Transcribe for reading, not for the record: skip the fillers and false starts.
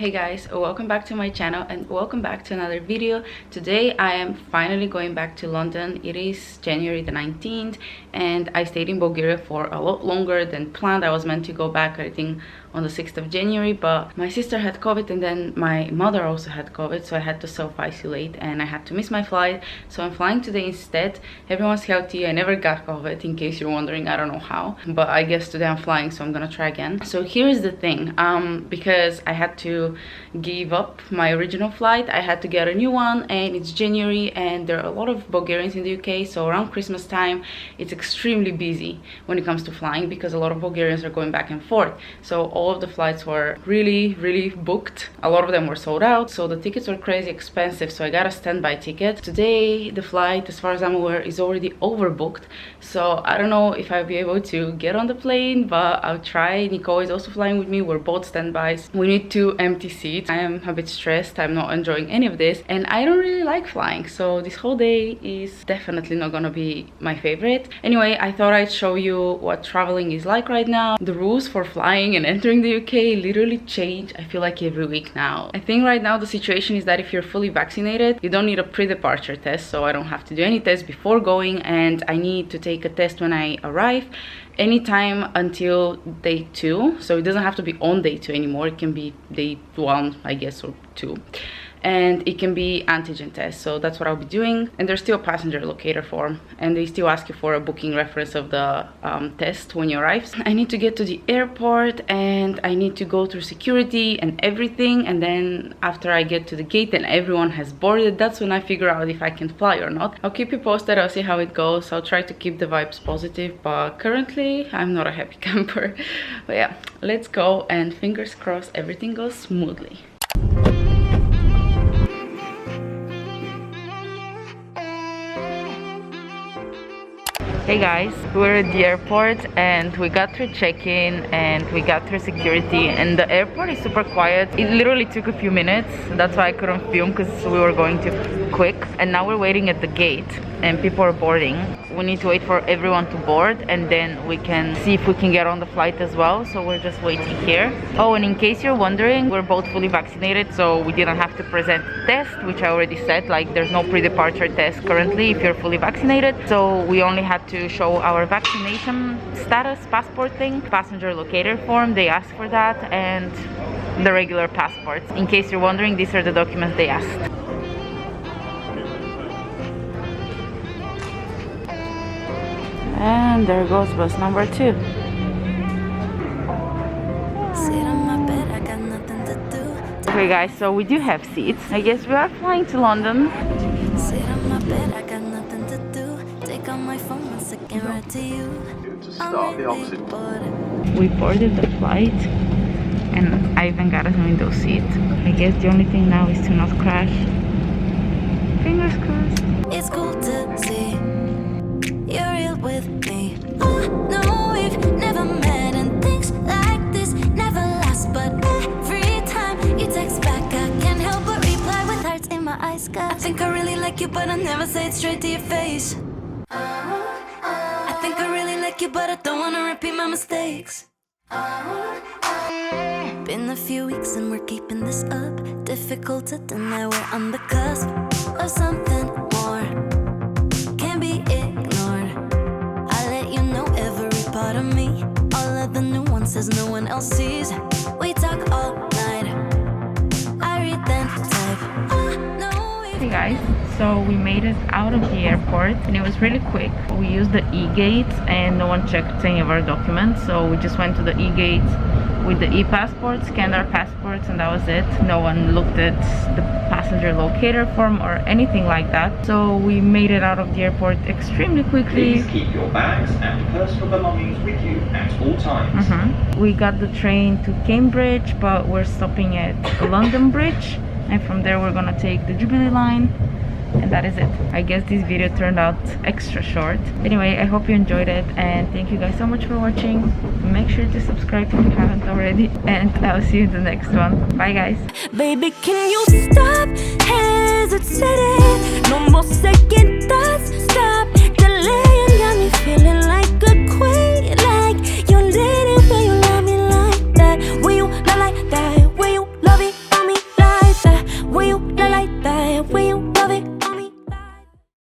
Hey guys, welcome back to my channel and welcome back to another video. Today I am finally going back to London. It is January the 19th and I stayed in Bulgaria for a lot longer than planned. I was meant to go back I think on the 6th of January, but my sister had COVID and then my mother also had COVID, so I had to self-isolate and I had to miss my flight. So I'm flying today instead. Everyone's healthy. I never got COVID, in case you're wondering. I don't know how, but I guess today I'm flying, so I'm gonna try again. So here's the thing, because I had to give up my original flight, I had to get a new one, and it's January and there are a lot of Bulgarians in the UK, so around Christmas time it's extremely busy when it comes to flying because a lot of Bulgarians are going back and forth. So all of the flights were really booked. A lot of them were sold out, so the tickets were crazy expensive, so I got a standby ticket. Today the flight, as far as I'm aware, is already overbooked, so I don't know if I'll be able to get on the plane, but I'll try. Nicole is also flying with me. We're both standbys. We need 2 empty seats. I am a bit stressed. I'm not enjoying any of this and I don't really like flying, so this whole day is definitely not gonna be my favorite. Anyway, I thought I'd show you what traveling is like right now. The rules for flying and entering the UK literally change, I feel like, every week now. I think right now the situation is that if you're fully vaccinated, you don't need a pre-departure test, so I don't have to do any tests before going, and I need to take a test when I arrive anytime until day 2, so it doesn't have to be on day 2 anymore. It can be day 1, I guess, or 2, and it can be antigen test, so that's what I'll be doing. And there's still a passenger locator form, and they still ask you for a booking reference of the test when you arrive. I need to get to the airport and I need to go through security and everything, and then after I get to the gate and everyone has boarded, that's when I figure out if I can fly or not. I'll keep you posted. I'll see how it goes. I'll try to keep the vibes positive, but currently I'm not a happy camper. But yeah, let's go, and fingers crossed everything goes smoothly. Hey guys, we're at the airport and we got through check-in and we got through security, and the airport is super quiet. It literally took a few minutes, that's why I couldn't film, because we were going too quick. And now we're waiting at the gate and people are boarding. We need to wait for everyone to board and then we can see if we can get on the flight as well, so we're just waiting here. Oh, and in case you're wondering, we're both fully vaccinated, so we didn't have to present a test, which I already said, like there's no pre-departure test currently if you're fully vaccinated, so we only had to show our vaccination status passport thing, passenger locator form, they asked for that, and the regular passports. In case you're wondering, these are the documents they asked. And there goes bus number 2. Okay guys, so we do have seats. I guess we are flying to London. We boarded the flight and I even got a window seat. I guess the only thing now is to not crash. Fingers crossed. It's cool to see you're real with me. Oh no, we've never met and things like this never last, but every time you text back I can't help but reply with hearts in my eyes. I think I really like you, but I never say it straight to your face. I think I really like you, but I don't wanna repeat my mistakes. Been a few weeks and we're keeping this up. Difficult to deny we're on the cusp of something more. Can't be ignored. I let you know every part of me, all of the nuances no one else sees. We talk all night. I read then type. Oh, no. Hey guys, so we made it out of the airport and it was really quick. We used the e-gate and no one checked any of our documents, so we just went to the e-gate with the e-passport, scanned our passports, and that was it. No one looked at the passenger locator form or anything like that, so we made it out of the airport extremely quickly. Please keep your bags and personal belongings with you at all times. We got the train to Cambridge, but we're stopping at London Bridge, and from there we're gonna take the Jubilee line, and that is it. I guess this video turned out extra short. Anyway, I hope you enjoyed it, and thank you guys so much for watching. Make sure to subscribe if you haven't already, and I'll see you in the next one. Bye guys. Baby, can you stop hesitating? No more second thoughts, stop delaying.